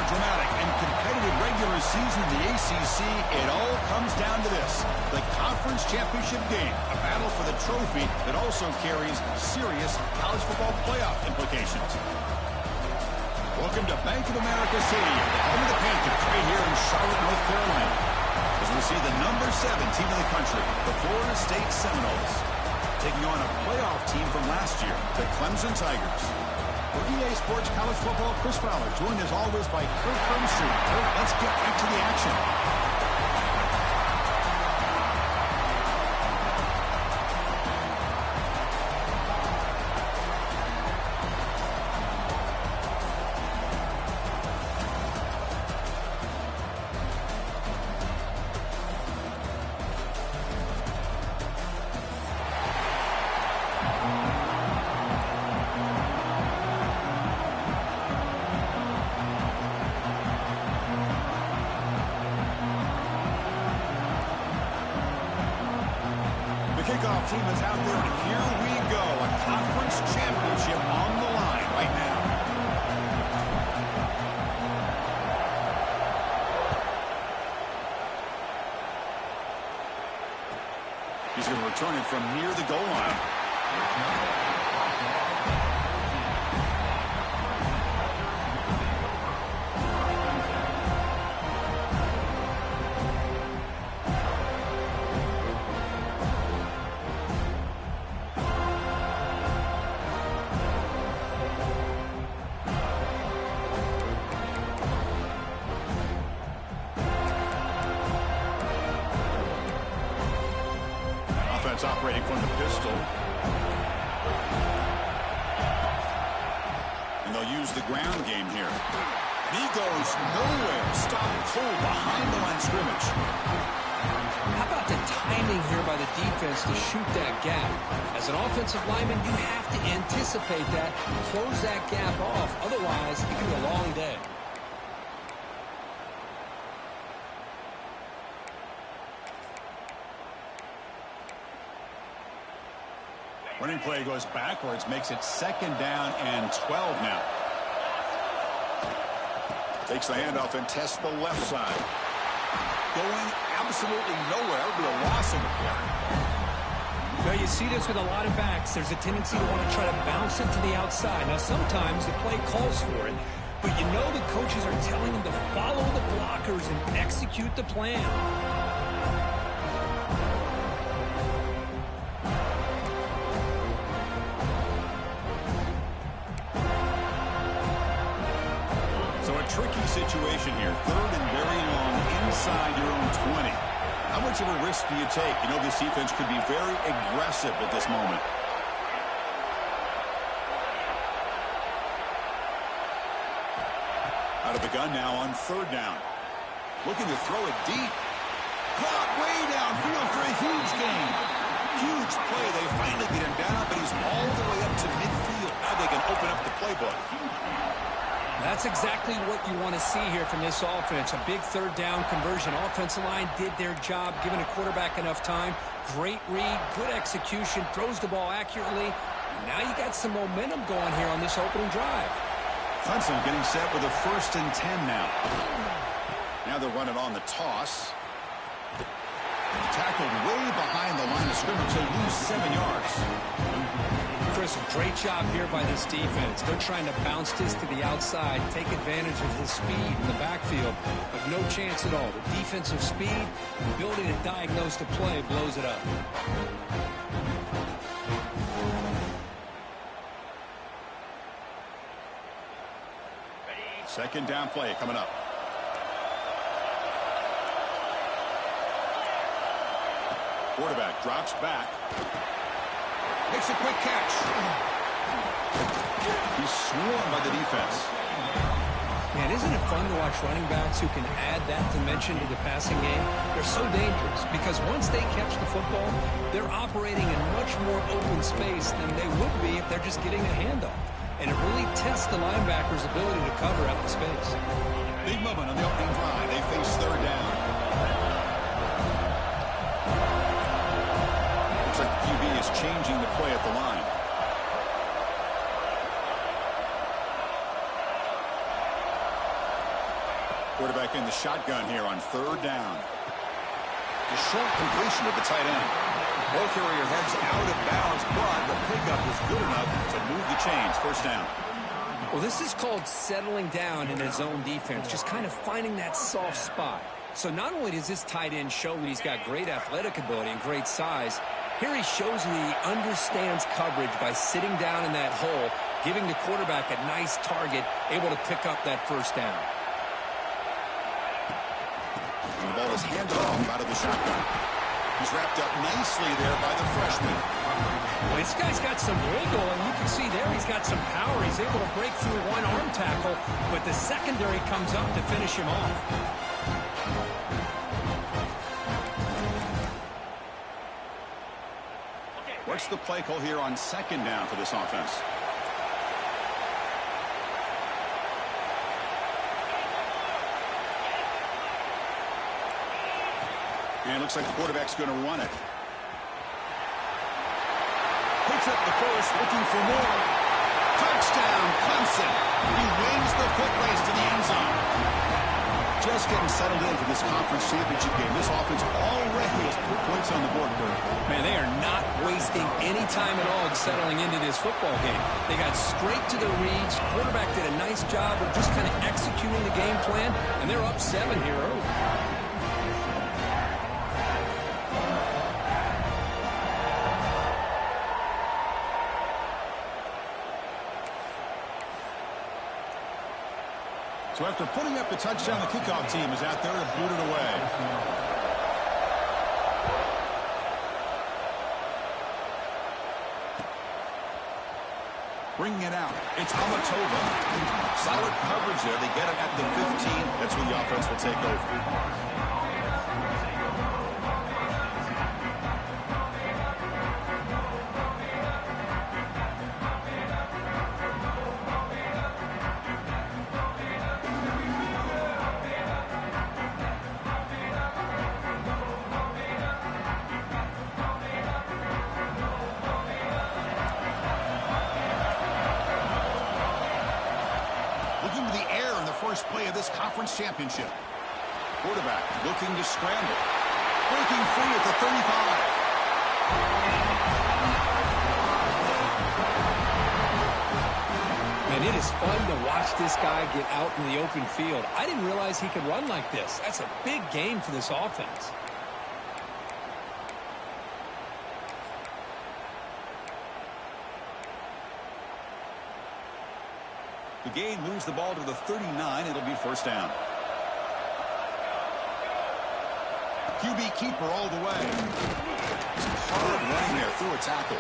dramatic and competitive regular season in the ACC, it all comes down to this: the conference championship game, a battle for the trophy that also carries serious college football playoff implications. Welcome to Bank of America Stadium, the home of the Panthers, right here in Charlotte, North Carolina, as we see the number 7 team in the country, the Florida State Seminoles, taking on a playoff team from last year, the Clemson Tigers. For EA Sports College Football, Chris Fowler, joined as always by Kirk Hermstrom. Kirk, let's get back to the action. Kickoff team is out there, and here we go. A conference championship on the line right now. He's going to return it from near the goal line. Operating from the pistol. And they'll use the ground game here. And he goes nowhere. Stopped cold behind the line of scrimmage. How about the timing here by the defense to shoot that gap? As an offensive lineman, you have to anticipate that, close that gap off. Otherwise, it can be a long day. Running play goes backwards, makes it 2nd down and 12 now. Takes the handoff and tests the left side. Going absolutely nowhere. That would be a loss on the play. Now you see this with a lot of backs. There's a tendency to want to try to bounce it to the outside. Now sometimes the play calls for it, but you know the coaches are telling them to follow the blockers and execute the plan. Tricky situation here. 3rd and very long inside your own 20. How much of a risk do you take? You know, this defense could be very aggressive at this moment. Out of the gun now on 3rd down. Looking to throw it deep. Caught way downfield for a huge gain. Huge play. They finally get him down, but he's all the way up to midfield. Now they can open up the playbook. That's exactly what you want to see here from this offense. A big 3rd down conversion. Offensive line did their job, giving a quarterback enough time. Great read, good execution, throws the ball accurately. And now you got some momentum going here on this opening drive. Clemson getting set with a 1st and 10 now. Now they're running on the toss. Tackled way behind the line of scrimmage. They lose 7 yards. Chris, great job here by this defense. They're trying to bounce this to the outside, take advantage of his speed in the backfield, but no chance at all. The defensive speed, ability to diagnose the play, blows it up. 2nd down play coming up. Quarterback drops back. Makes a quick catch. He's swarmed by the defense. Man, isn't it fun to watch running backs who can add that dimension to the passing game? They're so dangerous because once they catch the football, they're operating in much more open space than they would be if they're just getting a handoff. And it really tests the linebacker's ability to cover out the space. Big moment on the opening drive. They face 3rd down. Looks like the QB is changing the play at the line. the shotgun here on 3rd down. The short completion of the tight end. Ball carrier heads out of bounds, but the pickup was good enough to move the chains. 1st down. Well, this is called settling down in his zone defense, just kind of finding that soft spot. So not only does this tight end show that he's got great athletic ability and great size, here he shows that he understands coverage by sitting down in that hole, giving the quarterback a nice target, able to pick up that 1st down. And the ball is handed off out of the shotgun. He's wrapped up nicely there by the freshman. Well, this guy's got some wiggle, and you can see there he's got some power. He's able to break through one arm tackle, but the secondary comes up to finish him off. What's the play call here on 2nd down for this offense? And it looks like the quarterback's going to run it. Picks up the first, looking for more. Touchdown, Clemson. He wins the foot race to the end zone. Just getting settled in for this conference championship game. This offense already has put points on the board, Kurt. Man, they are not wasting any time at all settling into this football game. They got straight to the reads. Quarterback did a nice job of just kind of executing the game plan, and they're up 7 here early. So after putting up the touchdown, the kickoff team is out there to boot it away. Bringing it out. It's Amatova. Solid coverage there. They get him at the 15. That's where the offense will take over. Play of this conference championship. Quarterback looking to scramble. Breaking free at the 35. And it is fun to watch this guy get out in the open field. I didn't realize he could run like this. That's a big game for this offense. The gain moves the ball to the 39. It'll be 1st down. QB keeper all the way. Some hard running there through a tackle.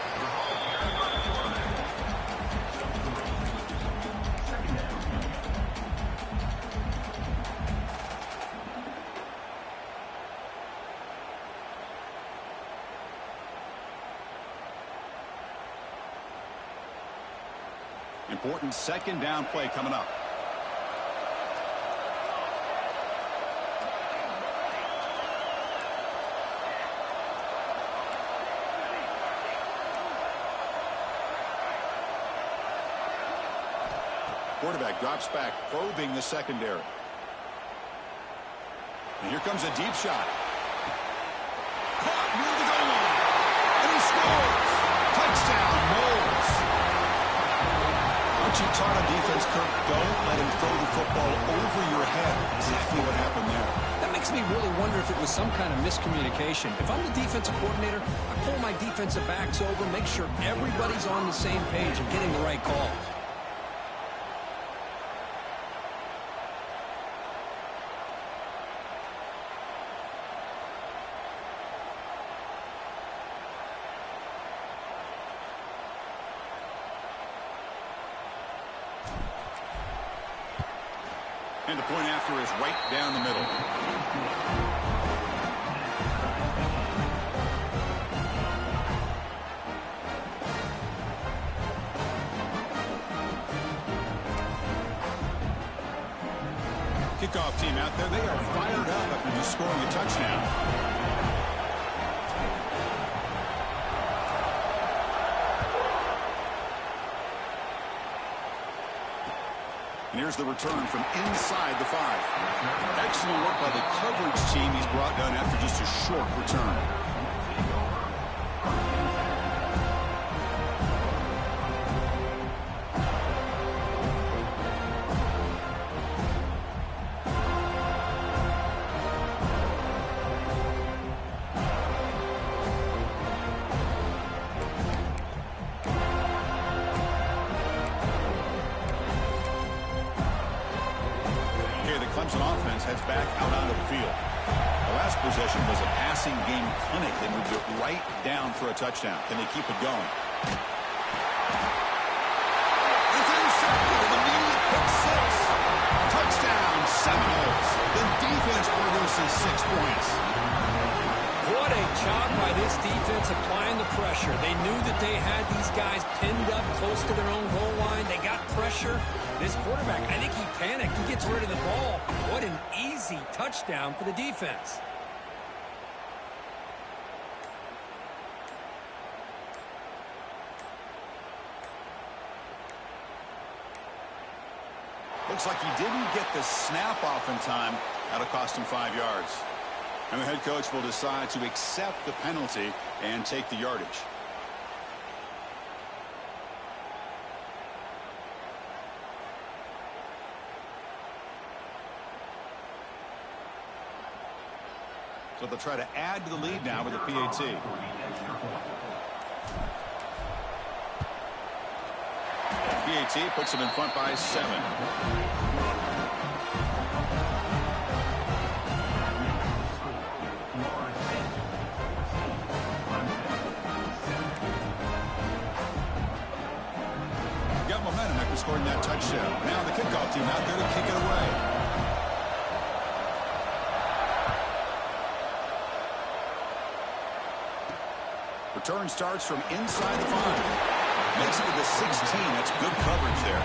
Important 2nd down play coming up. Quarterback drops back, probing the secondary. And here comes a deep shot. Caught near the goal line. And he scores. Touchdown, Knowles. Aren't you taught on defense, Kirk? Don't let him throw the football over your head. Exactly what happened there. That makes me really wonder if it was some kind of miscommunication. If I'm the defensive coordinator, I pull my defensive backs over, make sure everybody's on the same page and getting the right calls. And the point after is right down the middle. Kickoff team out there, they are fired up after just scoring a touchdown. And here's the return from inside the 5. Excellent work by the coverage team. He's brought down after just a short return. Clemson offense heads back out onto the field. The last possession was a passing game clinic. They moved it right down for a touchdown. Can they keep it going? It's intercepted, an immediate pick 6. Touchdown, Seminoles. The defense produces 6 points. What a job by this defense applying the pressure. They knew that they had these guys pinned up close to their own goal line. They got pressure. This quarterback, I think he panicked. He gets rid of the ball. What an easy touchdown for the defense. Looks like he didn't get the snap off in time. That'll cost him 5 yards. And the head coach will decide to accept the penalty and take the yardage. So they'll try to add to the lead now with the PAT. PAT puts them in front by 7. Momentum after scoring that touchdown. Now the kickoff team out there to kick it away. Return starts from inside the 5. Makes it to the 16. That's good coverage there.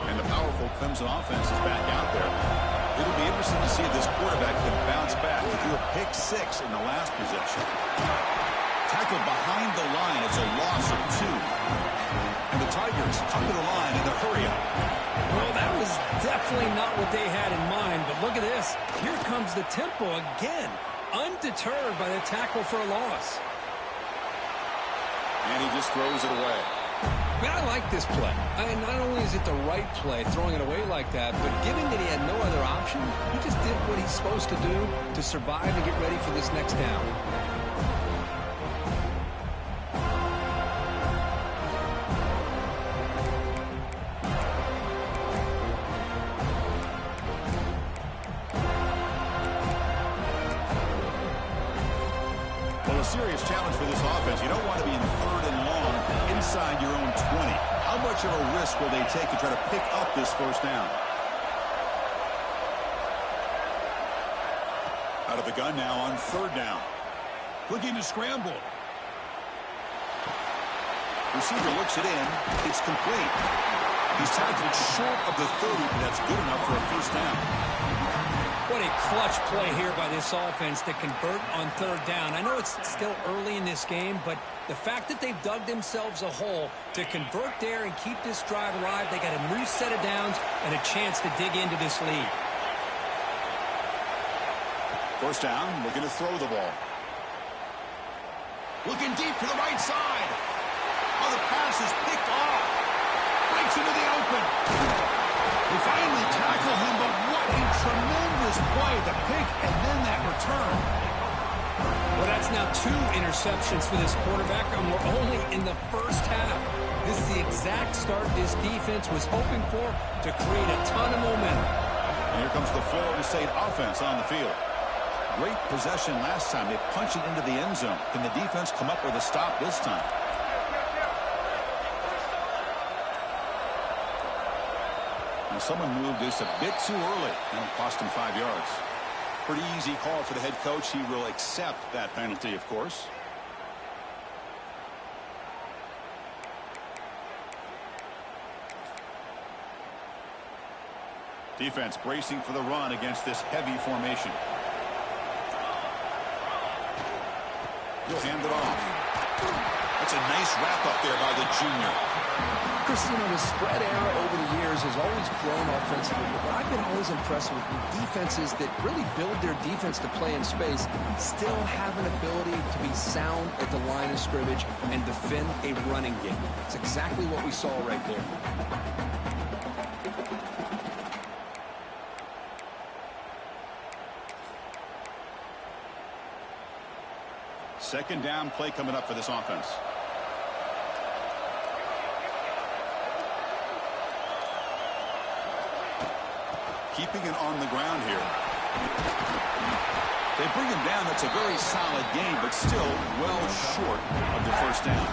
And the powerful Clemson offense is back out there. It'll be interesting to see if this quarterback can bounce back. He threw a pick 6 in the last possession. Tackled behind the line. It's a loss of 2. And the Tigers come to the line in the hurry-up. Well, that was definitely not what they had in mind. But look at this. Here comes the tempo again. Undeterred by the tackle for a loss. And he just throws it away. Man, I like this play. Not only is it the right play, throwing it away like that, but given that he had no other option, he just did what he's supposed to do to survive and get ready for this next down. Well, a serious challenge for this offense. You don't want to be in 3rd and long inside your own 20. How much of a risk will they take to try to pick up this first down? Out of the gun now on 3rd down. Looking to scramble. Receiver looks it in. It's complete. He's tackled short of the 30, but that's good enough for a first down. What a clutch play here by this offense to convert on 3rd down. I know it's still early in this game, but the fact that they've dug themselves a hole to convert there and keep this drive alive, they got a new set of downs and a chance to dig into this lead. First down, looking to throw the ball. Looking deep to the right side. Oh, the pass is picked off. Breaks into the open. They finally tackle him, but what a tremendous play. The pick and then that return. Well, that's now 2 interceptions for this quarterback, and we're only in the first half. This is the exact start this defense was hoping for to create a ton of momentum. And here comes the Florida State offense on the field. Great possession last time. They punched it into the end zone. Can the defense come up with a stop this time? And someone moved this a bit too early, and it cost him 5 yards. Pretty easy call for the head coach. He will accept that penalty, of course. Defense bracing for the run against this heavy formation. He'll hand it off. That's a nice wrap up there by the junior. Chris, the spread era over the years has always grown offensively, but I've been always impressed with defenses that really build their defense to play in space, still have an ability to be sound at the line of scrimmage and defend a running game. It's exactly what we saw right there. Second down play coming up for this offense. Keeping it on the ground here. They bring him down. That's a very solid game, but still well short of the first down.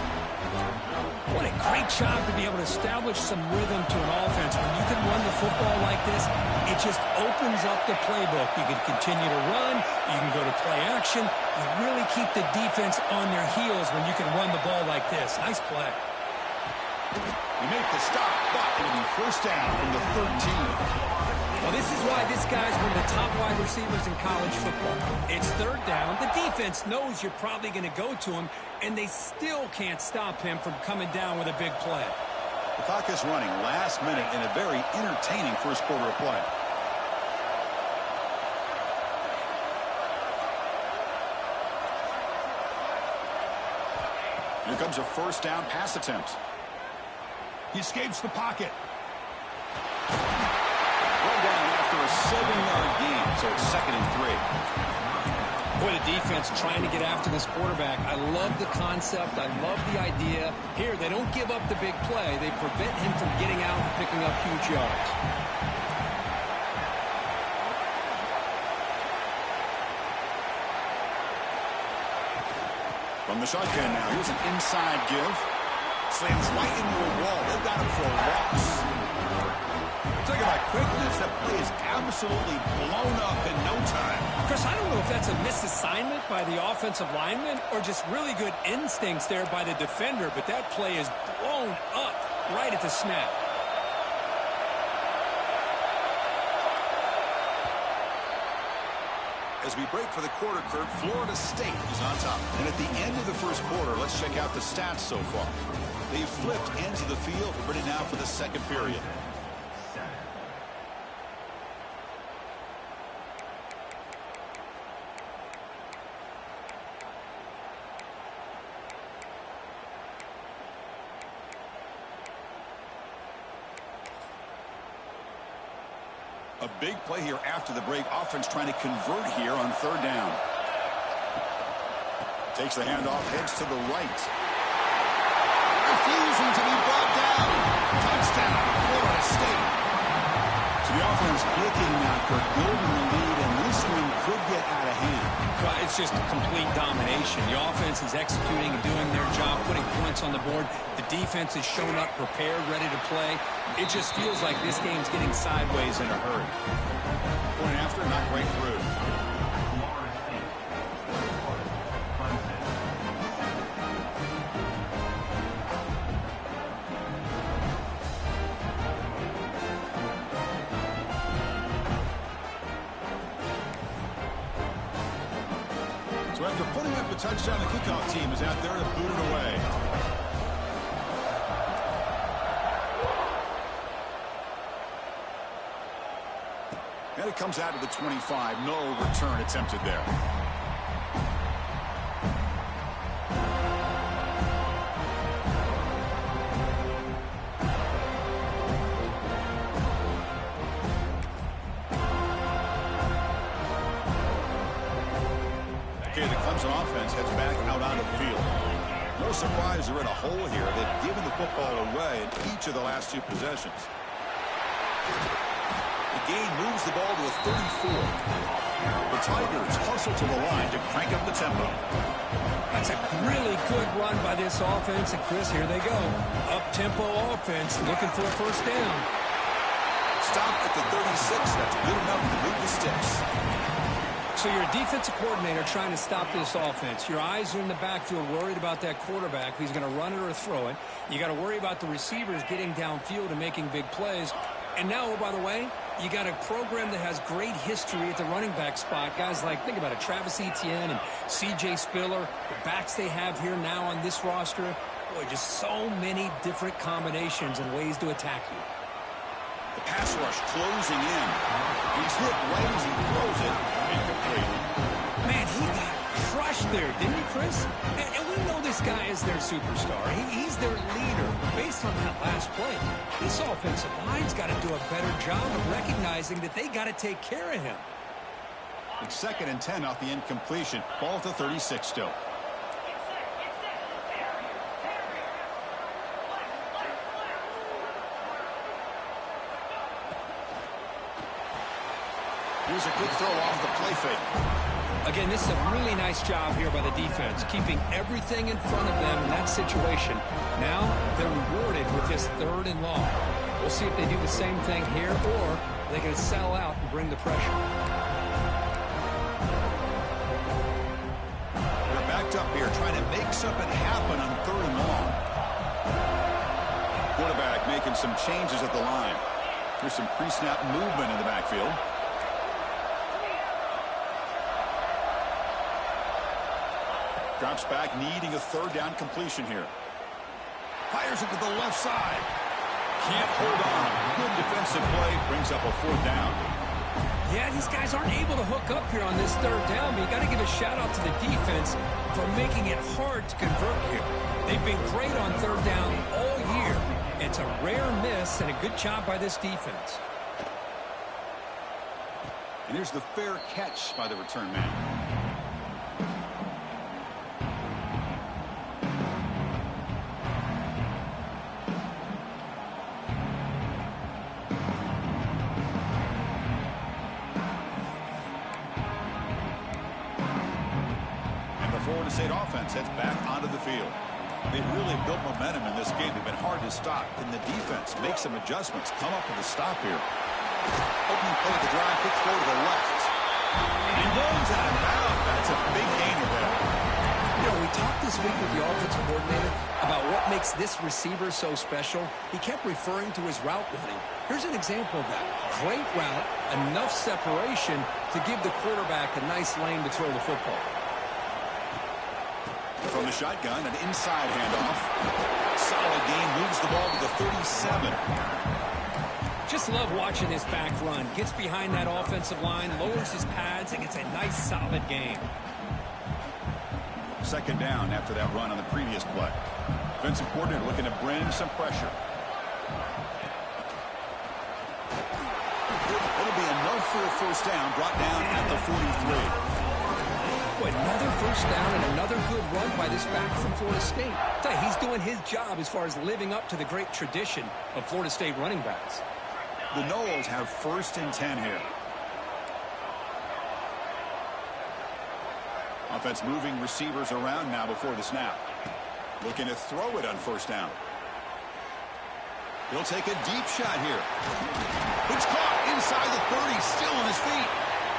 What a great job to be able to establish some rhythm to an offense. When you can run the football like this, it just opens up the playbook. You can continue to run. You can go to play action. You really keep the defense on their heels when you can run the ball like this. Nice play. You make the stop, but it'll be first down from the 13. Well, this is why this guy's one of the top wide receivers in college football. It's third down. The defense knows you're probably going to go to him, and they still can't stop him from coming down with a big play. The clock is running last minute in a very entertaining first quarter of play. Here comes a first down pass attempt. He escapes the pocket. Run down after a 7-yard gain, so it's 2nd and 3. Boy, the defense trying to get after this quarterback. I love the concept. I love the idea. Here, they don't give up the big play. They prevent him from getting out and picking up huge yards. From the shotgun now, here's an inside give. Slams right into a wall. They've got him for a loss. Talking about quickness, that play is absolutely blown up in no time. Chris, I don't know if that's a misassignment by the offensive lineman or just really good instincts there by the defender, but that play is blown up right at the snap. As we break for the quarter, Kurt, Florida State is on top. And at the end of the first quarter, let's check out the stats so far. They've flipped ends of the field. We're ready now for the second period. A big play here after the break. Offense trying to convert here on third down. Takes the handoff, heads to the right. Refusing to be brought down. Touchdown, Florida State. So the offense clicking now, Kirk, building the lead, and this one could get out of hand. Well, it's just complete domination. The offense is executing and doing their job, putting points on the board. The defense has shown up, prepared, ready to play. It just feels like this game's getting sideways in a hurry. Point after, not quite through. So after putting up a touchdown, the kickoff team is out there to boot it away. And it comes out to the 25. No return attempted there. Okay, the Clemson offense heads back out onto the field. No surprise they're in a hole here. They've given the football away in each of the last two possessions. The game moves the ball to a 34. The Tigers hustle to the line to crank up the tempo. That's a really good run by this offense. And, Chris, here they go. Up-tempo offense looking for a first down. Stop at the 36. That's good enough to move the sticks. So you're a defensive coordinator trying to stop this offense. Your eyes are in the backfield worried about that quarterback who's going to run it or throw it. You got to worry about the receivers getting downfield and making big plays. And now, oh, by the way, you got a program that has great history at the running back spot. Guys like, think about it, Travis Etienne and C.J. Spiller, the backs they have here now on this roster. Boy, just so many different combinations and ways to attack you. The pass rush closing in. He's hit right as he throws it. Incomplete. Man, he got crushed there, didn't he, Chris? And we know this guy is their superstar. He's their leader. Based on that last play, this offensive line's got to do a better job of recognizing that they got to take care of him. It's 2nd and 10 off the incompletion. Ball to 36 still. Here's a good throw off the play fake. Again, this is a really nice job here by the defense, keeping everything in front of them in that situation. Now they're rewarded with this 3rd and long. We'll see if they do the same thing here, or they're going to settle out and bring the pressure. They're backed up here, trying to make something happen on 3rd and long. Quarterback making some changes at the line. There's some pre-snap movement in the backfield. Drops back, needing a 3rd down completion here. Fires it to the left side. Can't hold on. Good defensive play. Brings up a 4th down. Yeah, these guys aren't able to hook up here on this 3rd down, but you got to give a shout-out to the defense for making it hard to convert here. They've been great on 3rd down all year. It's a rare miss and a good job by this defense. And here's the fair catch by the return man. Florida State offense heads back onto the field. They've really built momentum in this game. They've been hard to stop. Can the defense make some adjustments? Come up with a stop here. Opening play of the drive, quick throw to the left. And he runs out of bounds. That's a big gain of that. You know, we talked this week with the offensive coordinator about what makes this receiver so special. He kept referring to his route running. Here's an example of that. Great route, enough separation to give the quarterback a nice lane to throw the football. From the shotgun, an inside handoff. Solid gain, moves the ball to the 37. Just love watching this back run. Gets behind that offensive line, lowers his pads, and gets a nice solid gain. 2nd down after that run on the previous play. Defensive coordinator looking to bring some pressure. It'll be enough for a 1st down, brought down at the 43. Another 1st down and another good run by this back from Florida State. He's doing his job as far as living up to the great tradition of Florida State running backs. The Noles have 1st and 10 here. Offense moving receivers around now before the snap. Looking to throw it on 1st down. He'll take a deep shot here. It's caught inside the 30, still on his feet.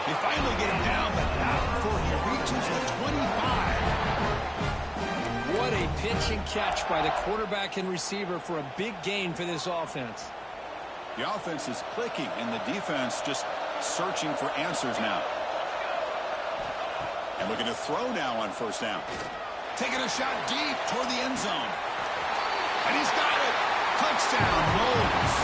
They finally get him down, but not before he reaches the 25. What a pitch and catch by the quarterback and receiver for a big gain for this offense. The offense is clicking, and the defense just searching for answers now. And looking to throw now on 1st down. Taking a shot deep toward the end zone. And he's got it. Touchdown, Noles.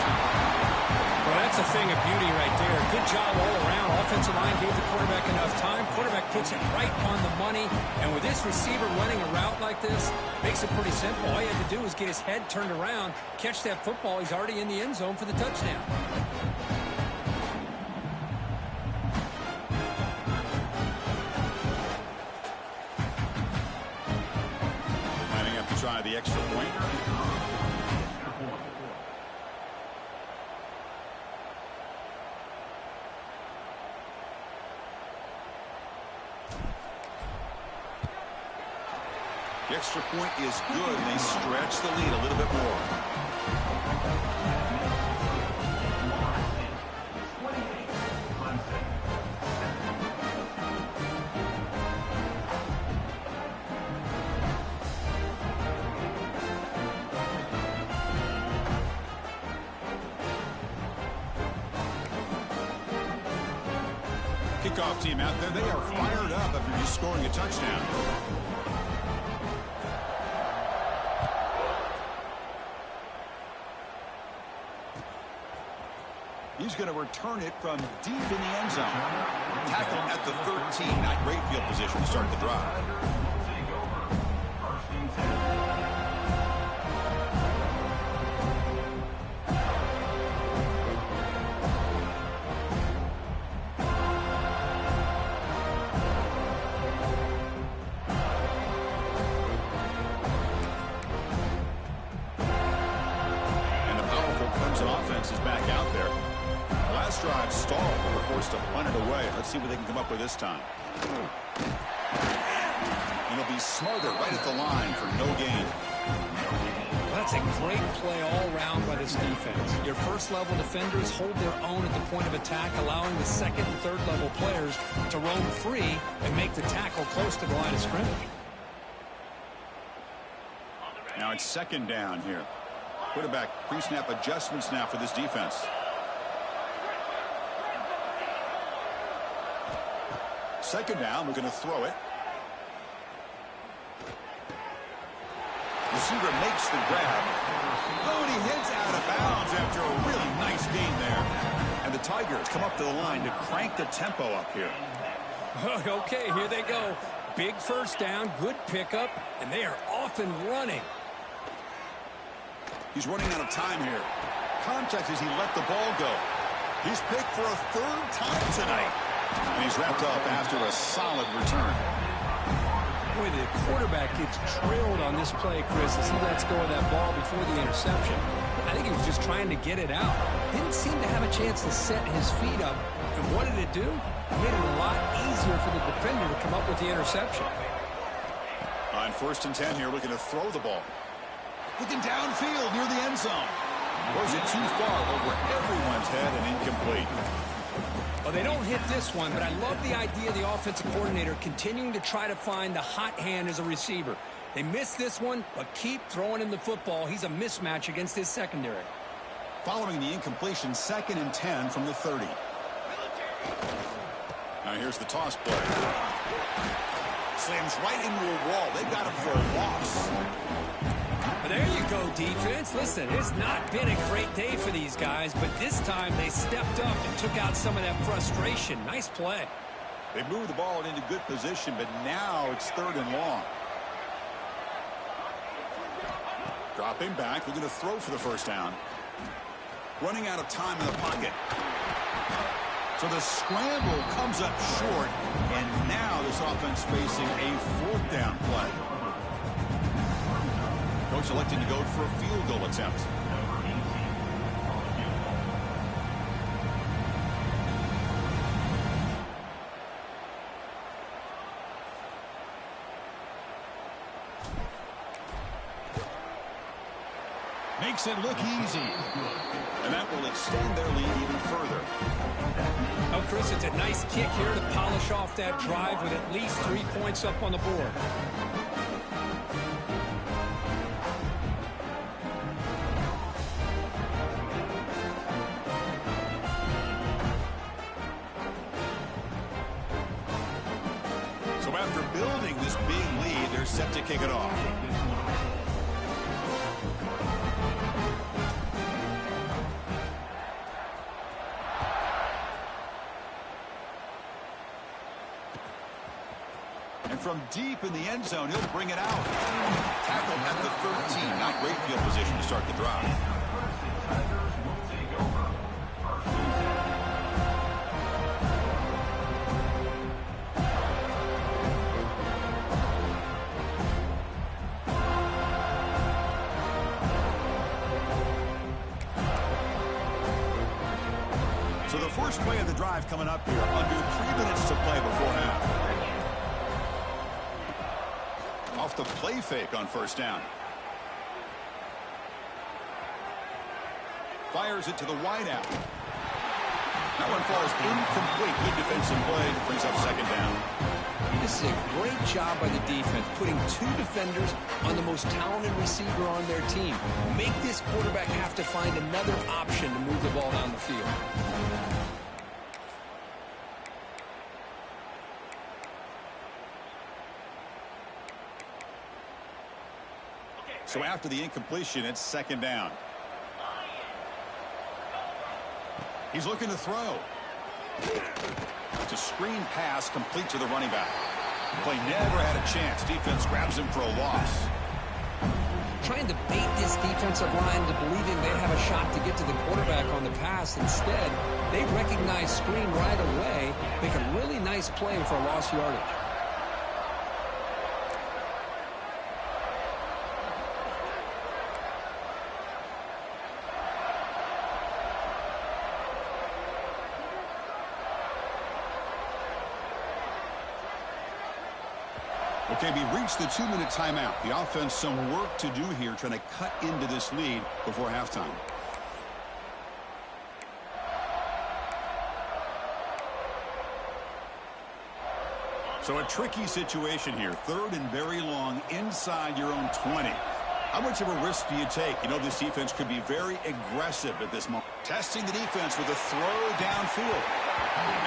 Well, that's a thing of beauty right there. Good job all around. Offensive line gave the quarterback enough time. Quarterback puts it right on the money. And with this receiver running a route like this, makes it pretty simple. All you have to do is get his head turned around, catch that football. He's already in the end zone for the touchdown. Lining up to try the extra point. The extra point is good, and they stretch the lead a little bit more. kickoff team out there. They are fired up after just scoring a touchdown. He's going to return it from deep in the end zone. Tackle at the 13. Not great field position to start the drive. And the powerful Clemson offense is back out there. Last drive stalled, but were forced to punt it away. Let's see what they can come up with this time. And it'll be smothered right at the line for no gain. That's a great play all around by this defense. Your first-level defenders hold their own at the point of attack, allowing the second and third-level players to roam free and make the tackle close to the line of scrimmage. Now it's second down here. Quarterback pre-snap adjustments now for this defense. Second down, we're going to throw it. Receiver makes the grab. Oh, and he hits out of bounds after a really nice gain there. And the Tigers come up to the line to crank the tempo up here. Okay, here they go. Big first down, good pickup, and they are off and running. He's running out of time here. Contact as he let the ball go. He's picked for a third time tonight. And he's wrapped up after a solid return. Boy, the quarterback gets trailed on this play, Chris, as he lets go of that ball before the interception. I think he was just trying to get it out. Didn't seem to have a chance to set his feet up. And what did it do? It made it a lot easier for the defender to come up with the interception. On 1st and 10 here, looking to throw the ball. Looking downfield near the end zone. Throws it too far over everyone's head and incomplete. Well, they don't hit this one, but I love the idea of the offensive coordinator continuing to try to find the hot hand as a receiver. They missed this one, but keep throwing him the football. He's a mismatch against his secondary. Following the incompletion, 2nd and 10 from the 30. Now here's the toss play. Slams right into a wall. They've got him for a loss. But there you go, defense. Listen, it's not been a great day for these guys, but this time they stepped up and took out some of that frustration. Nice play. They moved the ball into good position, but now it's 3rd and long. Dropping back, looking to throw for the first down. Running out of time in the pocket. So the scramble comes up short, and now this offense facing a 4th down play. Coach electing to go for a field goal attempt. Makes it look easy. And that will extend their lead even further. Oh, Chris, it's a nice kick here to polish off that drive with at least 3 points up on the board. So after building this big lead, they're set to kick it off. And from deep in the end zone, he'll bring it out. Tackle at the 13. Not great field position to start the drive. So the first play of the drive coming up here. Under 3 minutes to play before half. Off the play fake on first down. Fires it to the wideout. That one falls incomplete. Good defensive play. Brings up second down. This is a great job by the defense, putting 2 defenders on the most talented receiver on their team. Make this quarterback have to find another option to move the ball down the field. So after the incompletion, it's second down. He's looking to throw. It's a screen pass complete to the running back. Play never had a chance. Defense grabs him for a loss. Trying to bait this defensive line to believing they have a shot to get to the quarterback on the pass. Instead, they recognize screen right away, make a really nice play for lost yardage. Okay, we reached the 2-minute timeout. The offense some work to do here, trying to cut into this lead before halftime. So a tricky situation here. 3rd and very long inside your own 20. How much of a risk do you take? You know, this defense could be very aggressive at this moment. Testing the defense with a throw downfield.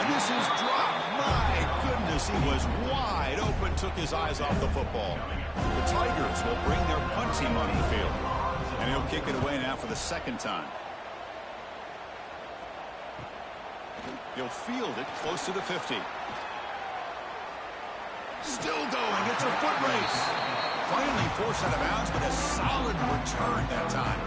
And this is dropped. My goodness, he was wide open, took his eyes off the football. The Tigers will bring their punt team onto the field. And he'll kick it away now for the second time. He'll field it close to the 50. Still going. It's a foot race. Finally forced out of bounds, but a solid return that time.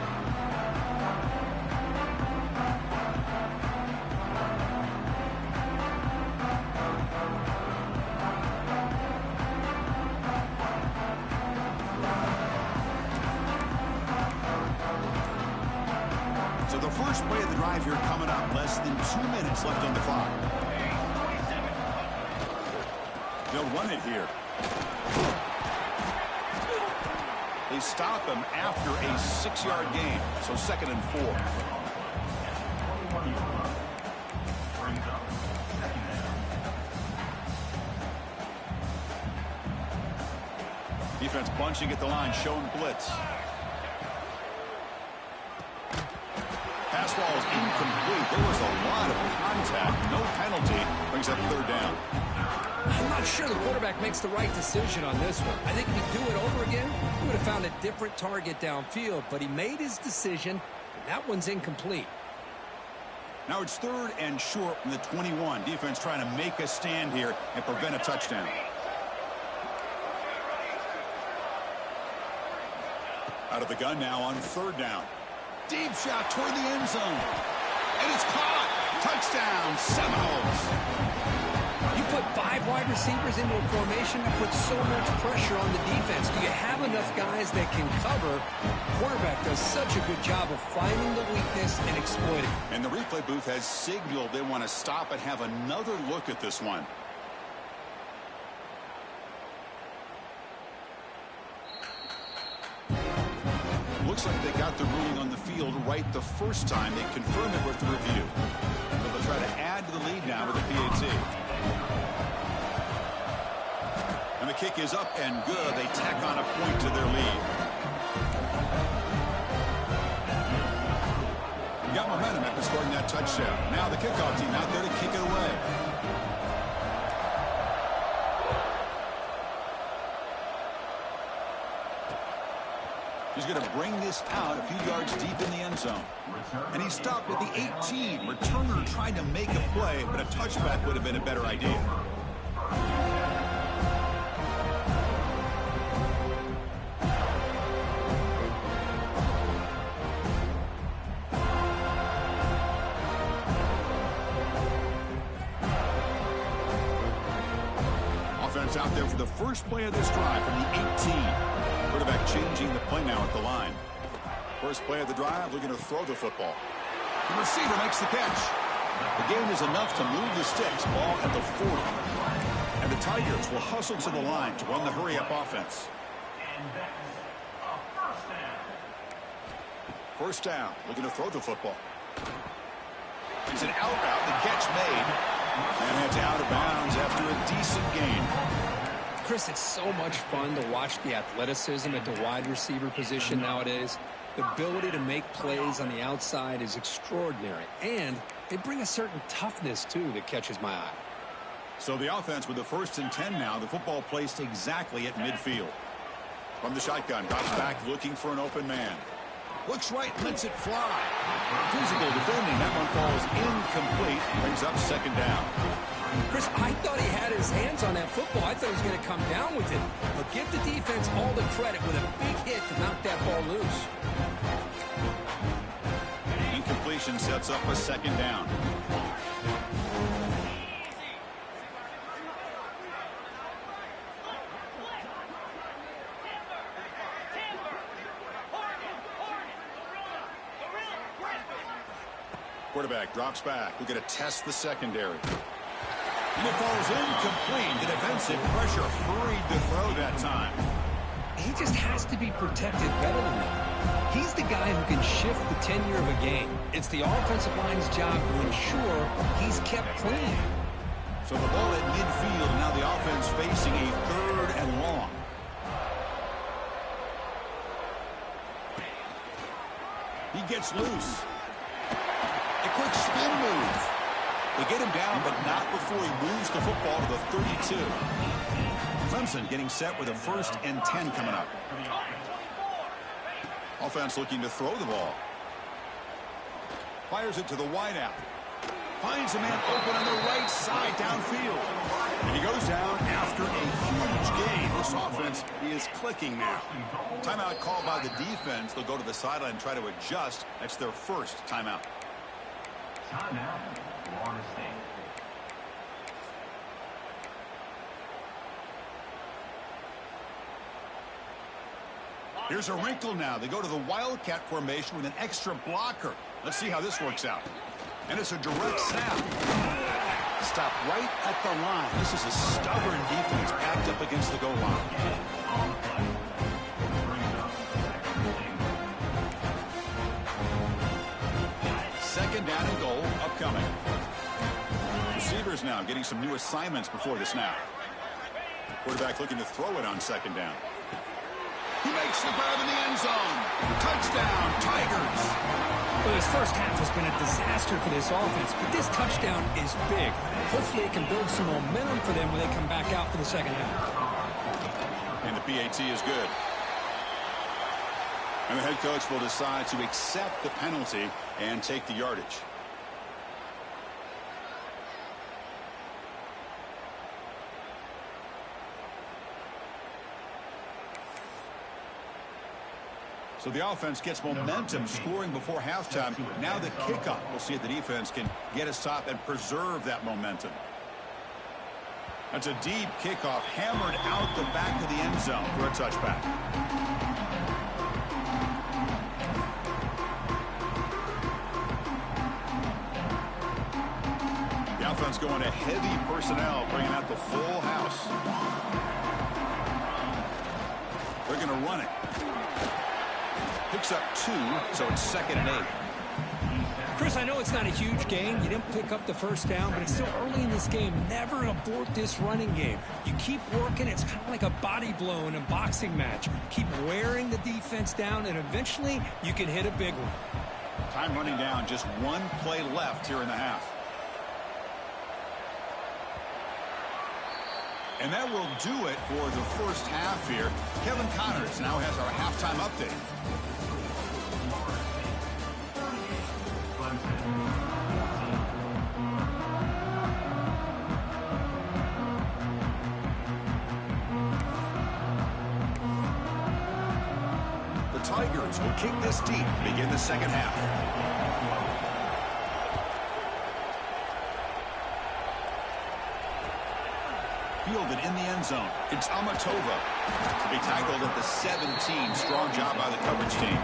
So the first play of the drive here coming up. Less than 2 minutes left on the clock. They'll run it here. They stop him after a 6-yard gain. So 2nd and 4. Defense bunching at the line, showing blitz. Pass ball is incomplete. There was a lot of contact. No penalty. Brings up 3rd down. I'm not sure the quarterback makes the right decision on this one. I think if he'd do it over again, he would have found a different target downfield. But he made his decision, and that one's incomplete. Now it's 3rd and short from the 21. Defense trying to make a stand here and prevent a touchdown. Out of the gun now on 3rd down. Deep shot toward the end zone. And it's caught. Touchdown, Seminoles. You put 5 wide receivers into a formation that puts so much pressure on the defense. Do you have enough guys that can cover? The quarterback does such a good job of finding the weakness and exploiting it. And the replay booth has signaled they want to stop and have another look at this one. Looks like they got the ruling on the field right the first time. They confirmed it with the review. So they'll try to add to the lead now with the PAT. And the kick is up and good. They tack on a point to their lead. Got momentum after scoring that touchdown. Now the kickoff team out there to kick it away. He's going to bring this out a few yards deep in the end zone. And he stopped at the 18. Returner trying to make a play, but a touchback would have been a better idea. Offense out there for the first play of this drive from the 18. Quarterback changing the play now at the line. First play of the drive, looking to throw the football. The receiver makes the catch. The gain is enough to move the sticks. Ball at the 40. And the Tigers will hustle to the line to run the hurry-up offense. First down, looking to throw the football. It's an out route, the catch made. And it's out of bounds after a decent gain. Chris, it's so much fun to watch the athleticism at the wide receiver position nowadays. The ability to make plays on the outside is extraordinary. And they bring a certain toughness, too, that catches my eye. So the offense with the 1st and 10 now. The football placed exactly at midfield. From the shotgun, drops back looking for an open man. Looks right, lets it fly. Physical defending. That one falls incomplete. Brings up second down. Chris, I thought he had his hands on that football. I thought he was going to come down with it. But give the defense all the credit with a big hit to knock that ball loose. Incompletion sets up a second down. Quarterback drops back. We're going to test the secondary. And it falls incomplete. The defensive pressure hurried to throw that time. He just has to be protected better than that. He's the guy who can shift the tenure of a game. It's the offensive line's job to ensure he's kept clean. So the ball at midfield, and now the offense facing a 3rd and long. He gets loose. A quick spin move. They get him down, but not before he moves the football to the 32. Clemson getting set with a 1st and 10 coming up. Offense looking to throw the ball. Fires it to the wideout. Finds a man open on the right side downfield. And he goes down after a huge gain. This offense is clicking now. Timeout called by the defense. They'll go to the sideline and try to adjust. That's their first timeout. Timeout, Florida State. Here's a wrinkle now. They go to the Wildcat formation with an extra blocker. Let's see how this works out. And it's a direct snap. Stop right at the line. This is a stubborn defense packed up against the goal line. Second down and goal upcoming. Receivers now getting some new assignments before the snap. Quarterback looking to throw it on second down. He makes the grab in the end zone. Touchdown, Tigers. Well, this first half has been a disaster for this offense, but this touchdown is big. Hopefully it can build some momentum for them when they come back out for the second half. And the PAT is good. And the head coach will decide to accept the penalty and take the yardage. So the offense gets momentum scoring before halftime. Now the kickoff. We'll see if the defense can get a stop and preserve that momentum. That's a deep kickoff hammered out the back of the end zone for a touchback. The offense going to heavy personnel, bringing out the full house. They're going to run it. Picks up 2, so it's 2nd and 8. Chris, I know it's not a huge gain. You didn't pick up the first down, but it's still early in this game. Never abort this running game. You keep working. It's kind of like a body blow in a boxing match. Keep wearing the defense down, and eventually you can hit a big one. Time running down. Just 1 play left here in the half. And that will do it for the first half here. Kevin Connors now has our halftime update. The Tigers will kick this deep to begin the second half. Fielded in the end zone. It's Amatova to be tackled at the 17. Strong job by the coverage team.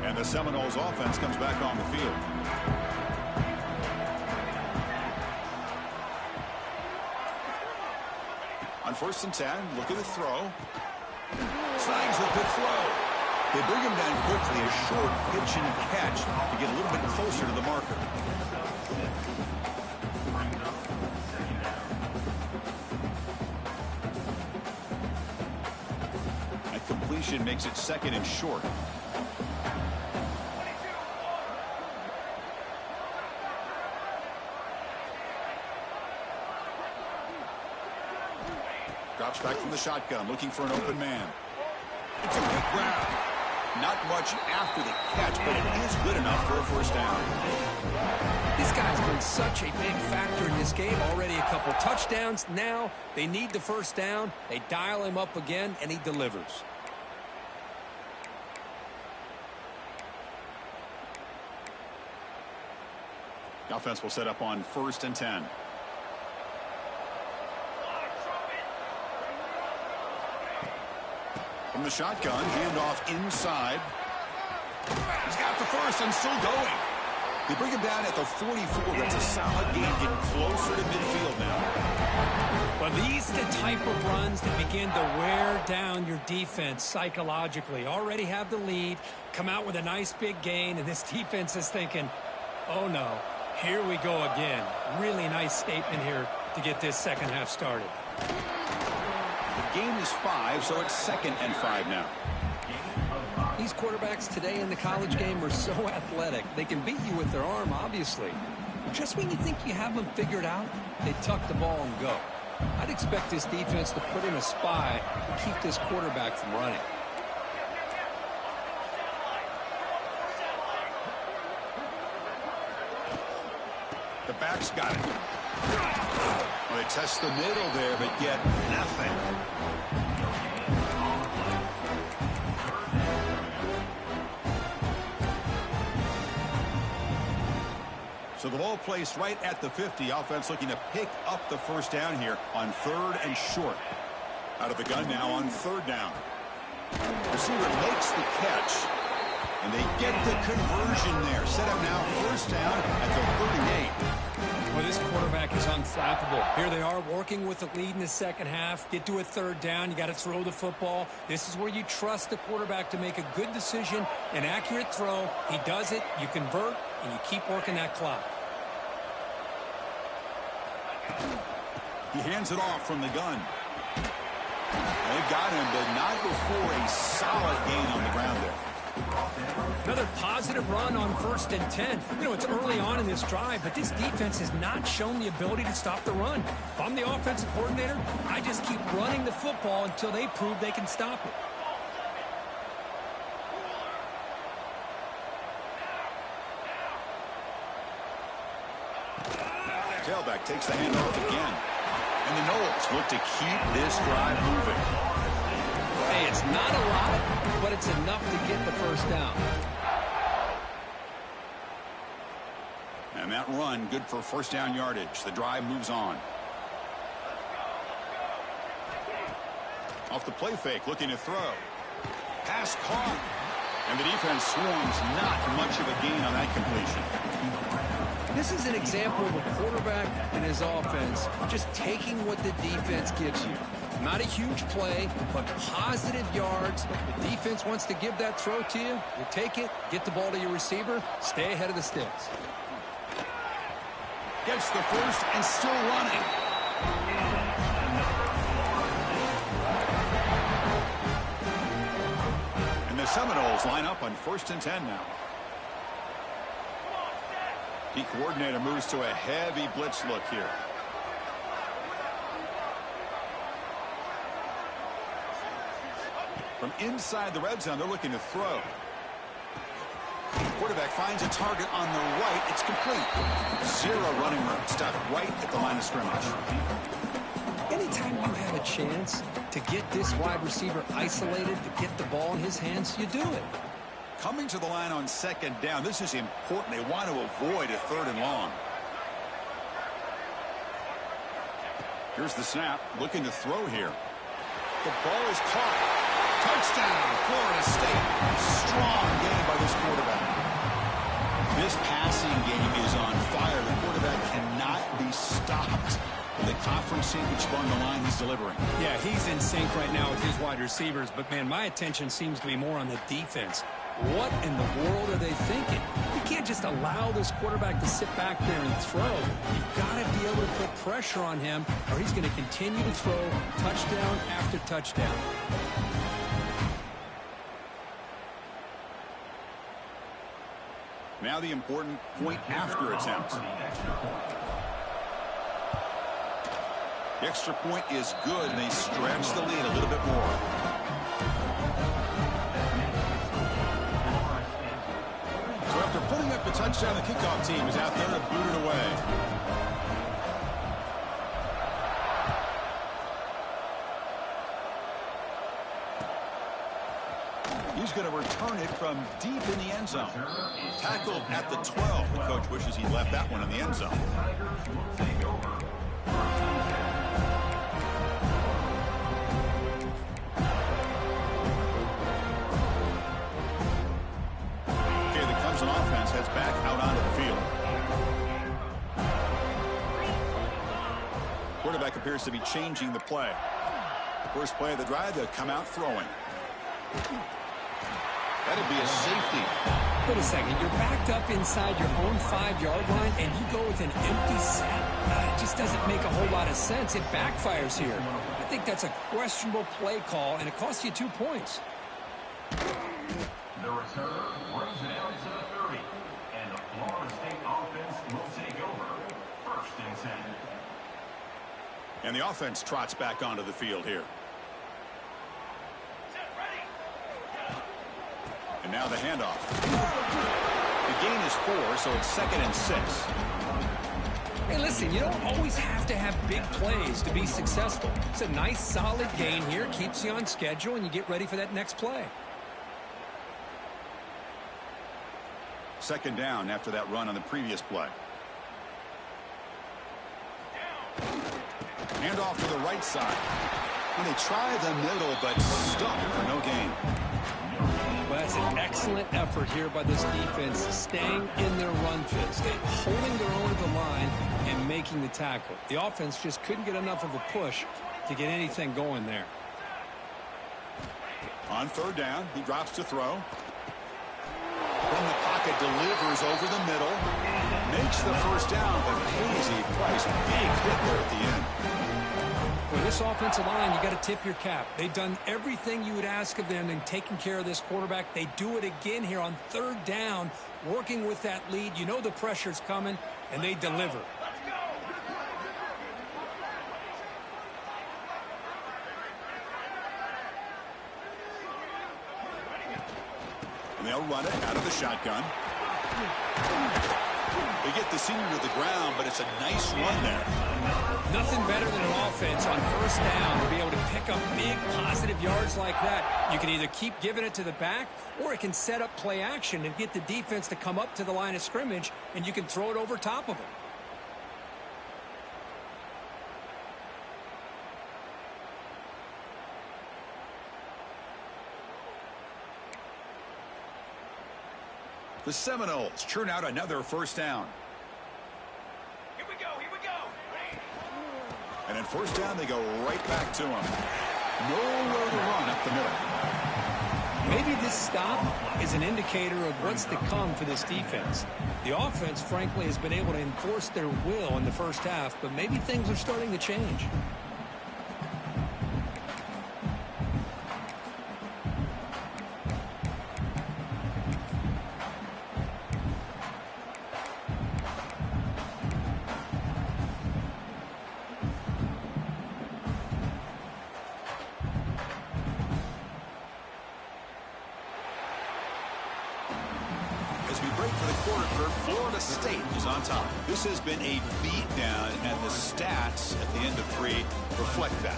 And the Seminoles offense comes back on the field. On 1st and 10, look at the throw. Snags with the throw. They bring him down quickly, a short pitch and catch to get a little bit closer to the marker. That completion makes it 2nd and short. Drops back from the shotgun, looking for an open man. It's a quick grab. Not much after the catch, but it is good enough for a first down. This guy's been such a big factor in this game. Already a couple touchdowns. Now they need the first down. They dial him up again, and he delivers. The offense will set up on 1st and 10. From the shotgun, handoff inside. He's got the first and still going. They bring him down at the 44. That's a solid gain, getting closer to midfield now. Well, these are the type of runs that begin to wear down your defense psychologically. Already have the lead, come out with a nice big gain, and this defense is thinking, oh no, here we go again. Really nice statement here to get this second half started. The game is 5, so it's 2nd and 5 now. These quarterbacks today in the college game are so athletic. They can beat you with their arm, obviously. Just when you think you have them figured out, they tuck the ball and go. I'd expect this defense to put in a spy to keep this quarterback from running. The back's got it. Well, they test the middle there, but get nothing. So the ball placed right at the 50. Offense looking to pick up the first down here on 3rd and short. Out of the gun now on 3rd down. Receiver makes the catch, and they get the conversion there. Set up now 1st down at the 38. Well, this quarterback is unflappable. Here they are working with the lead in the second half. Get to a 3rd down. You got to throw the football. This is where you trust the quarterback to make a good decision, an accurate throw. He does it. You convert, and you keep working that clock. He hands it off from the gun. They've got him, but not before a solid gain on the ground there. Another positive run on 1st and 10. You know, it's early on in this drive, but this defense has not shown the ability to stop the run. If I'm the offensive coordinator, I just keep running the football until they prove they can stop it. Tailback takes the handoff again. And the Knowles look to keep this drive moving. Hey, it's not a lot, but it's enough to get the first down. And that run, good for first down yardage. The drive moves on. Off the play fake, looking to throw. Pass caught. And the defense swarms, not much of a gain on that completion. This is an example of a quarterback and his offense just taking what the defense gives you. Not a huge play, but positive yards. The defense wants to give that throw to you. You take it, get the ball to your receiver, stay ahead of the sticks. Gets the first and still running. And the Seminoles line up on 1st and 10 now. The coordinator moves to a heavy blitz look here. From inside the red zone, they're looking to throw. Quarterback finds a target on the right. It's complete. 0 running room. Stuck right at the line of scrimmage. Anytime you have a chance to get this wide receiver isolated, to get the ball in his hands, you do it. Coming to the line on 2nd down. This is important. They want to avoid a 3rd and long. Here's the snap. Looking to throw here. The ball is caught. Touchdown, Florida State. Strong game by this quarterback. This passing game is on fire. The quarterback cannot be stopped. The conference championship on the line he's delivering. Yeah, he's in sync right now with his wide receivers, but, man, my attention seems to be more on the defense. What in the world are they thinking? You can't just allow this quarterback to sit back there and throw. You've got to be able to put pressure on him, or he's going to continue to throw touchdown after touchdown. Now the important point after attempt. The extra point is good, and they stretch the lead a little bit more. So after putting up the touchdown, the kickoff team is out there to boot it away. He's going to return it from deep in the end zone. Tackled at the 12. The coach wishes he left that one in the end zone. Okay, the Clemson offense heads back out onto the field. Quarterback appears to be changing the play. First play of the drive, they'll come out throwing. That'd be a safety. Wait a second. You're backed up inside your own 5-yard line, and you go with an empty set? It just doesn't make a whole lot of sense. It backfires here. I think that's a questionable play call, and it costs you 2 points. The return brings it down to the 30. And the Florida State offense will take over. 1st and 10. And the offense trots back onto the field here. And now the handoff. The gain is 4, so it's 2nd and 6. Hey, listen, you don't always have to have big plays to be successful. It's a nice, solid gain here. Keeps you on schedule, and you get ready for that next play. 2nd down after that run on the previous play. Handoff to the right side. And they try the middle, but stuck for no gain. Well, that's an excellent effort here by this defense, staying in their run fits, holding their own at the line and making the tackle. The offense just couldn't get enough of a push to get anything going there. On 3rd down, he drops to throw. From the pocket, delivers over the middle. Makes the 1st down, but pays a price. Big hit there at the end. With this offensive line, you got to tip your cap. They've done everything you would ask of them in taking care of this quarterback. They do it again here on 3rd down, working with that lead. You know the pressure's coming, and they deliver. And they'll run it out of the shotgun. They get the senior to the ground, but it's a nice run there. Nothing better than an offense on 1st down to be able to pick up big positive yards like that. You can either keep giving it to the back, or it can set up play action and get the defense to come up to the line of scrimmage, and you can throw it over top of them. The Seminoles churn out another 1st down. Here we go. And at 1st down, they go right back to him. Nowhere to run up the middle. Maybe this stop is an indicator of what's to come for this defense. The offense, frankly, has been able to enforce their will in the 1st half, but maybe things are starting to change. As we break for the quarter, Florida State is on top. This has been a beatdown, and the stats at the end of 3 reflect that.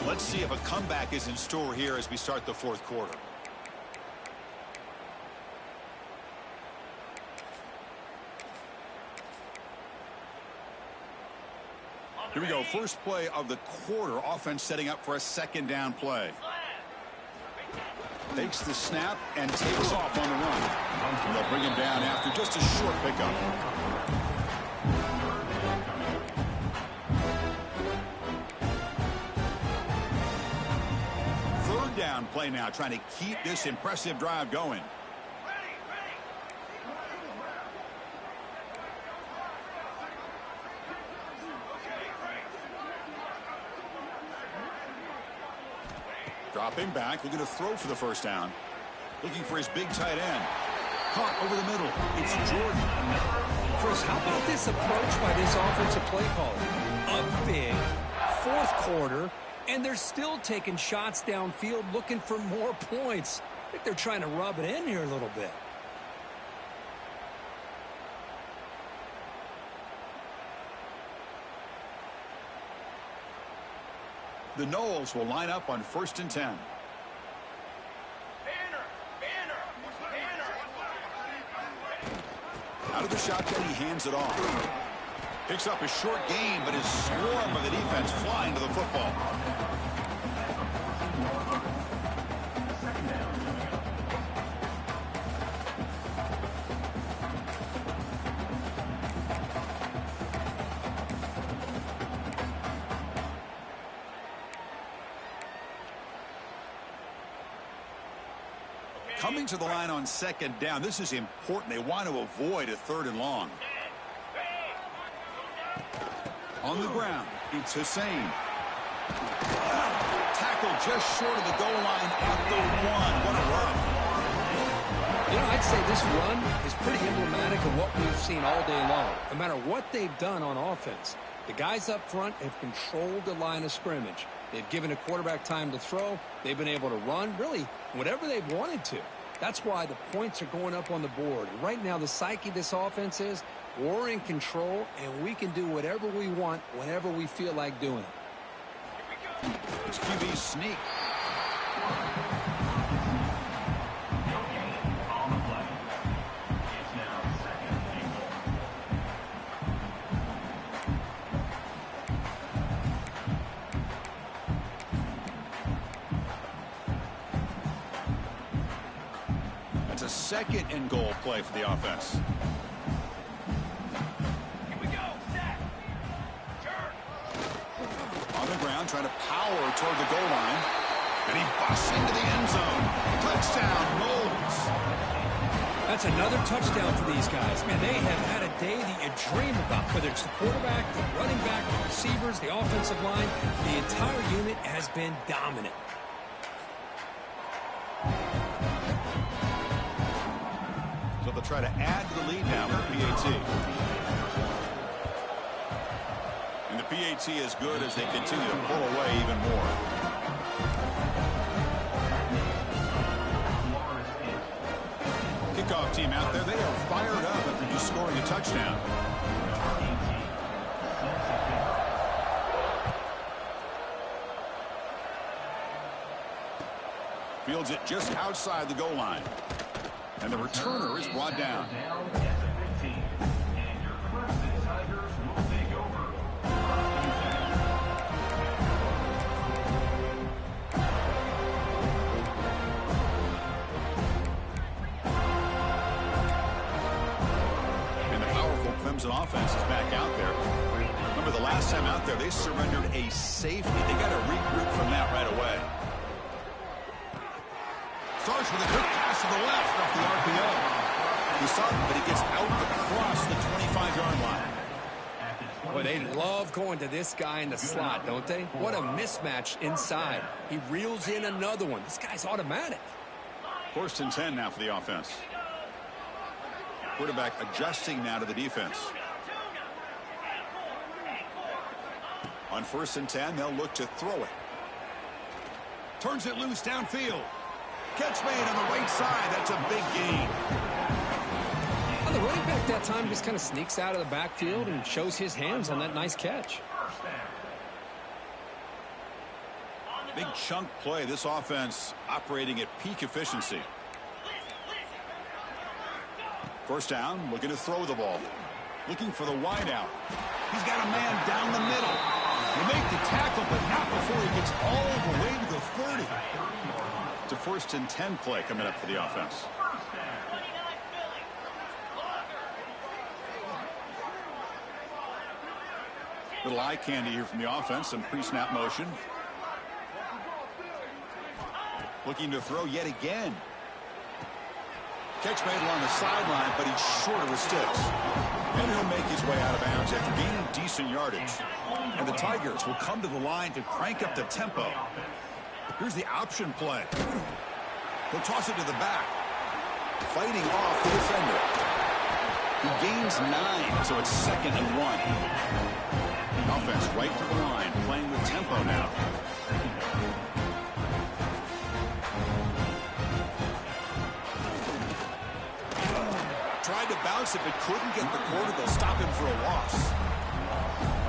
Let's see if a comeback is in store here as we start the 4th quarter. Here we go. First play of the quarter. Offense setting up for a 2nd down play. Takes the snap and takes off on the run. And they'll bring him down after just a short pickup. Third down play now, trying to keep this impressive drive going. Dropping back, looking to throw for the 1st down. Looking for his big tight end. Caught over the middle. It's Jordan. Chris, how about this approach by this offensive play caller? Up big, fourth quarter, and they're still taking shots downfield looking for more points. I think they're trying to rub it in here a little bit. The Noles will line up on 1st and 10. Out of the shotgun, he hands it off. Picks up a short gain, but is swarmed by the defense flying to the football. Coming to the line on 2nd down. This is important. They want to avoid a 3rd and long. On the ground, it's Hussein. Tackle just short of the goal line at the 1. What a run. You know, I'd say this run is pretty emblematic of what we've seen all day long. No matter what they've done on offense, the guys up front have controlled the line of scrimmage. They've given a quarterback time to throw. They've been able to run, really, whatever they've wanted to. That's why the points are going up on the board. Right now, the psyche of this offense is we're in control, and we can do whatever we want whenever we feel like doing it. It's QB sneak. That's a 2nd and goal play for the offense. On the ground, trying to power toward the goal line. And he busts into the end zone. Touchdown, Noles. That's another touchdown for these guys. Man, they have had a day that you dream about, whether it's the quarterback, the running back, the receivers, the offensive line. The entire unit has been dominant. So they'll try to add to the lead now with the PAT. And the PAT is good as they continue to pull away even more. Kickoff team out there, they are fired up after just scoring a touchdown. Fields it just outside the goal line. And the returner is brought down. Clemson offense is back out there. Remember the last time out there, they surrendered a safety. They got to regroup from that right away. Starts with a quick pass to the left off the RPO. He saw it, but he gets out across the 25-yard line. Boy, they love going to this guy in the slot, don't they? What a mismatch inside. He reels in another one. This guy's automatic. 1st and 10 now for the offense. Quarterback adjusting now to the defense. On 1st and 10, they'll look to throw it. Turns it loose downfield. Catch made on the right side. That's a big gain. Well, the running back that time just kind of sneaks out of the backfield and shows his hands on that nice catch. Big chunk play. This offense operating at peak efficiency. 1st down, looking to throw the ball. Looking for the wideout. He's got a man down the middle. You make the tackle, but not before he gets all the way to the 30. It's a 1st and 10 play coming up for the offense. Little eye candy here from the offense. Some pre-snap motion. Looking to throw yet again. Catch made along the sideline, but he's short of the sticks. And he'll make his way out of bounds after gaining decent yardage. And the Tigers will come to the line to crank up the tempo. Here's the option play. He'll toss it to the back. Fighting off the defender. He gains 9, so it's 2nd and 1. Offense right to the line, playing with tempo now. Tried to bounce it, but couldn't get the quarter. They'll stop him for a loss.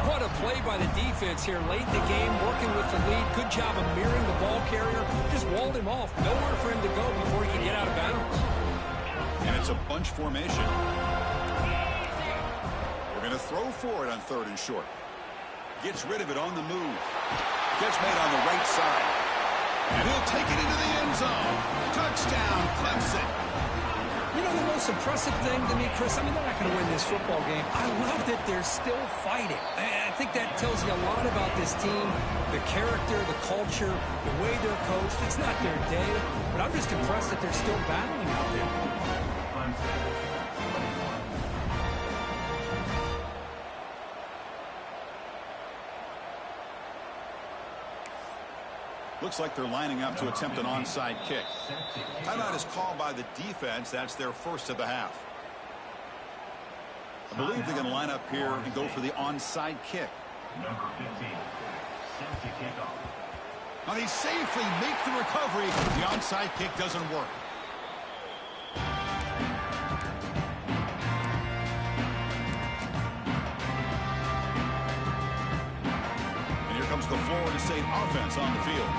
What a play by the defense here late in the game, working with the lead. Good job of mirroring the ball carrier. Just walled him off. Nowhere for him to go before he could get out of bounds. And it's a bunch formation. We're going to throw for it on 3rd and short. Gets rid of it on the move. Catch made on the right side. And he'll take it into the end zone. Touchdown, Clemson. You know, the most impressive thing to me, Chris, I mean, they're not going to win this football game. I love that they're still fighting. I think that tells you a lot about this team, the character, the culture, the way they're coached. It's not their day, but I'm just impressed that they're still battling out there. Looks like they're lining up to attempt an onside kick. Timeout is called by the defense. That's their first of the half. I believe they're going to line up here and go for the onside kick. Number 15, set to kick off. Now they safely make the recovery. The onside kick doesn't work. And here comes the Florida State offense on the field.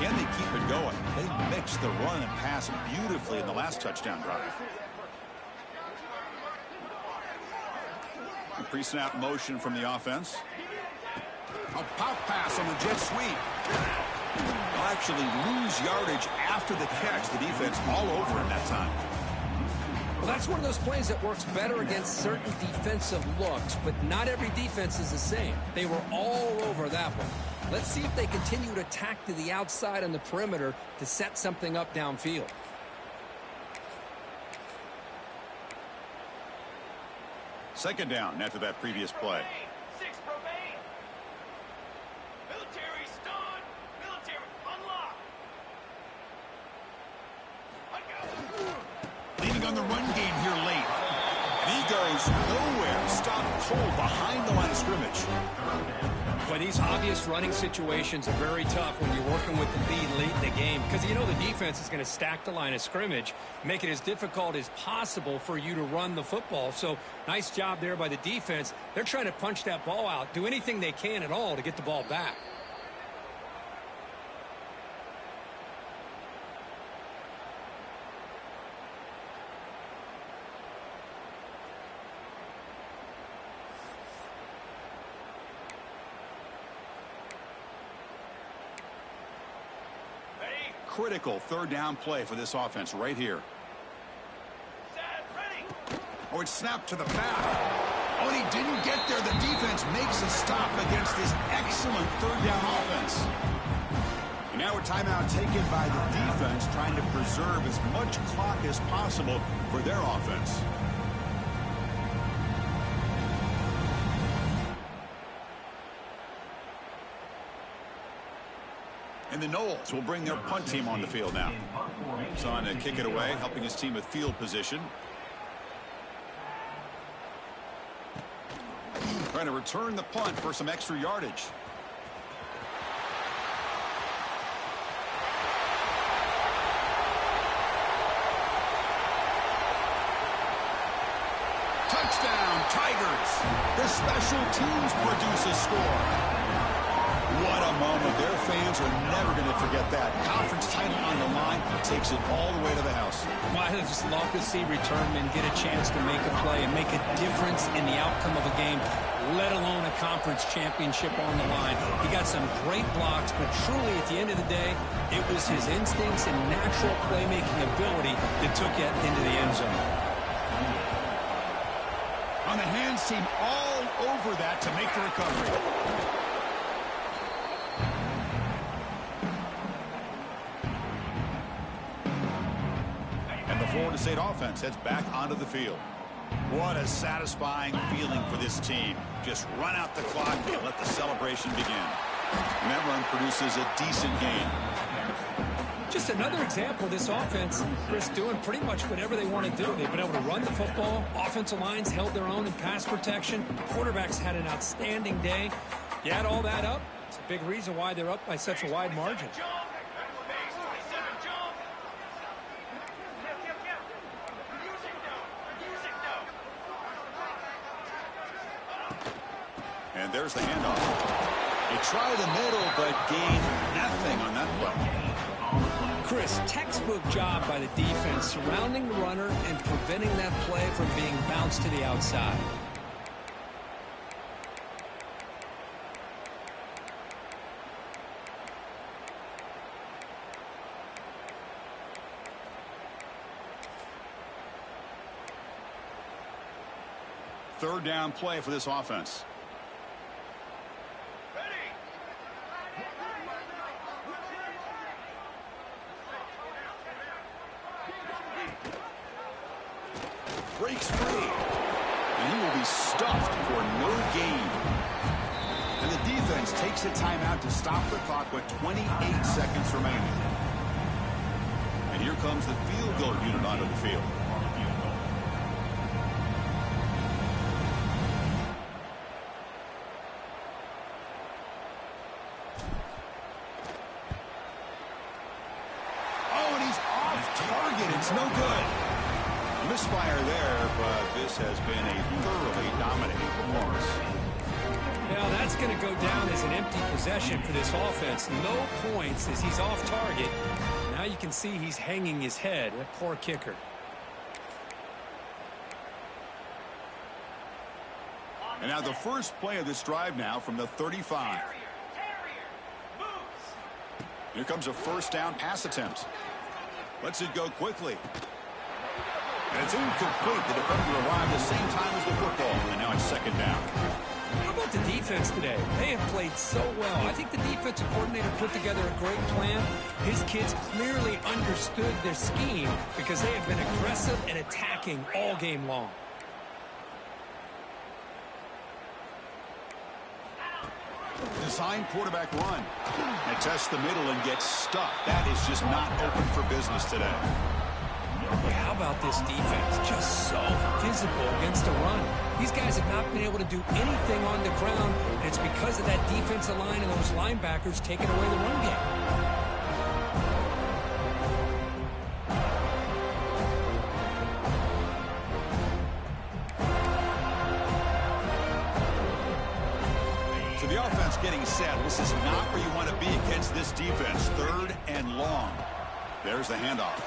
Can they keep it going? They mixed the run and pass beautifully in the last touchdown drive. A pre-snap motion from the offense. A pop pass on the jet sweep. They'll actually lose yardage after the catch. The defense all over him that time. Well, that's one of those plays that works better against certain defensive looks, but not every defense is the same. They were all over that one. Let's see if they continue to attack to the outside on the perimeter to set something up downfield. Second down after that previous play. Military stunned. Military unlocked. Leaning on the run game here late. And he goes nowhere. Stopped cold behind the line of scrimmage. But these obvious running situations are very tough when you're working with the lead late in the game, because you know the defense is going to stack the line of scrimmage, make it as difficult as possible for you to run the football. So nice job there by the defense. They're trying to punch that ball out, do anything they can at all to get the ball back. Critical third down play for this offense right here. Set, ready. Oh, it's snapped to the back. Oh, and he didn't get there. The defense makes a stop against this excellent third down offense. And now a timeout taken by the defense, trying to preserve as much clock as possible for their offense. And the Knowles will bring their punt team on the field now. It's on to kick it away, helping his team with field position. Trying to return the punt for some extra yardage. Touchdown, Tigers! The special teams produce a score. What a moment. Their fans are never going to forget that. Conference title on the line takes it all the way to the house. Well, I just love to see returnmen get a chance to make a play and make a difference in the outcome of a game, let alone a conference championship on the line. He got some great blocks, but truly at the end of the day, it was his instincts and natural playmaking ability that took it into the end zone. On the hands team all over that to make the recovery. Florida State offense heads back onto the field. What a satisfying feeling for this team. Just run out the clock and let the celebration begin. And that run produces a decent gain. Just another example of this offense, Chris, doing pretty much whatever they want to do. They've been able to run the football. Offensive lines held their own in pass protection. Quarterbacks had an outstanding day. You add all that up, it's a big reason why they're up by such a wide margin. Base 27 jump. Music note. And there's the handoff. He tried the middle, but gained nothing on that play. Chris, textbook job by the defense surrounding the runner and preventing that play from being bounced to the outside. Third down play for this offense. Breaks free. And he will be stuffed for no gain. And the defense takes a timeout to stop the clock with 28 seconds remaining. And here comes the field goal unit onto the field. Oh, and he's off target. It's no good. Misfire there, but this has been a thoroughly dominating performance. Now that's going to go down as an empty possession for this offense. No points as he's off target. Now you can see he's hanging his head. That poor kicker. And now the first play of this drive now from the 35. Here comes a first down pass attempt. Lets it go quickly. And it's incomplete. The defender arrived at the same time as the football. And now it's second down. How about the defense today? They have played so well. I think the defensive coordinator put together a great plan. His kids clearly understood their scheme because they have been aggressive and attacking all game long. Design quarterback run. And tests the middle and gets stuck. That is just not open for business today. How about this defense? Just so physical against the run. These guys have not been able to do anything on the ground, and it's because of that defensive line and those linebackers taking away the run game. So the offense getting set. This is not where you want to be against this defense. Third and long. There's the handoff.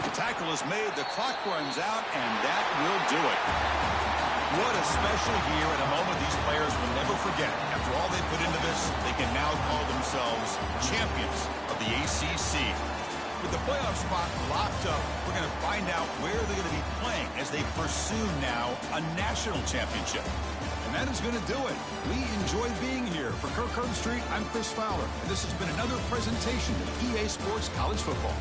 The tackle is made, the clock runs out, and that will do it. What a special year and a moment these players will never forget. After all they put into this, they can now call themselves champions of the ACC. With the playoff spot locked up, we're going to find out where they're going to be playing as they pursue now a national championship. And that is going to do it. We enjoy being here. For Kirk Herbstreit, I'm Chris Fowler, and this has been another presentation of EA Sports College Football.